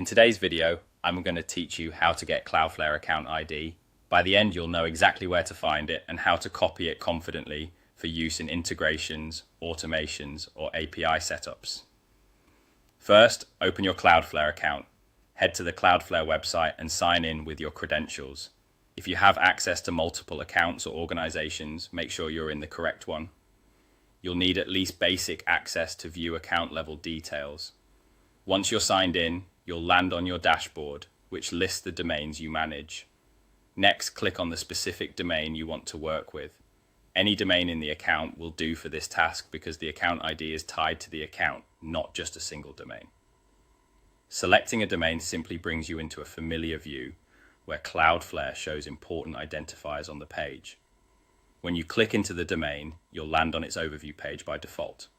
In today's video, I'm going to teach you how to get Cloudflare Account ID. By the end, you'll know exactly where to find it and how to copy it confidently for use in integrations, automations, or API setups. First, open your Cloudflare account. Head to the Cloudflare website and sign in with your credentials. If you have access to multiple accounts or organizations, make sure you're in the correct one. You'll need at least basic access to view account level details. Once you're signed in, you'll land on your dashboard, which lists the domains you manage. Next, click on the specific domain you want to work with. Any domain in the account will do for this task because the account ID is tied to the account, not just a single domain. Selecting a domain simply brings you into a familiar view where Cloudflare shows important identifiers on the page. When you click into the domain, you'll land on its overview page by default.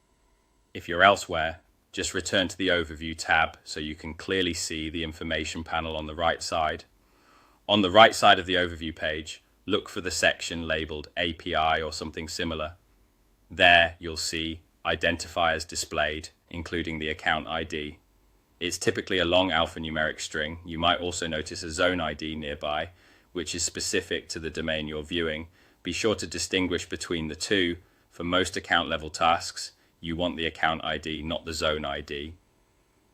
If you're elsewhere, just return to the Overview tab so you can clearly see the information panel on the right side. On the right side of the Overview page, look for the section labeled API or something similar. There you'll see identifiers displayed, including the account ID. It's typically a long alphanumeric string. You might also notice a zone ID nearby, which is specific to the domain you're viewing. Be sure to distinguish between the two. For most account level tasks, you want the account ID, not the zone ID.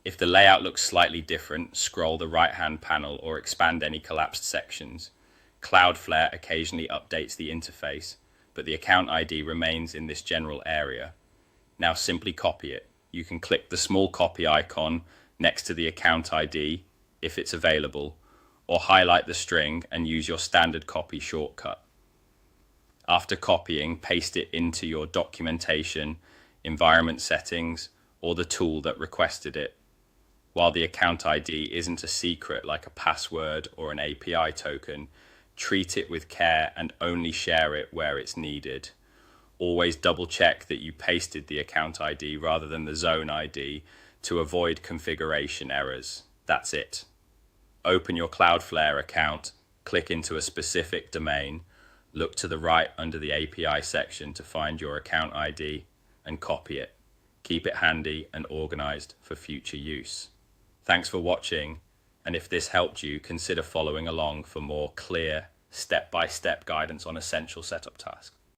If the layout looks slightly different, scroll the right-hand panel or expand any collapsed sections. Cloudflare occasionally updates the interface, but the account ID remains in this general area. Now simply copy it. You can click the small copy icon next to the account ID if it's available, or highlight the string and use your standard copy shortcut. After copying, paste it into your documentation, environment settings, or the tool that requested it. While the account ID isn't a secret like a password or an API token, treat it with care and only share it where it's needed. Always double check that you pasted the account ID rather than the zone ID to avoid configuration errors. That's it. Open your Cloudflare account, click into a specific domain, look to the right under the API section to find your account ID and copy it. Keep it handy and organized for future use. Thanks for watching, and if this helped you, consider following along for more clear, step-by-step guidance on essential setup tasks.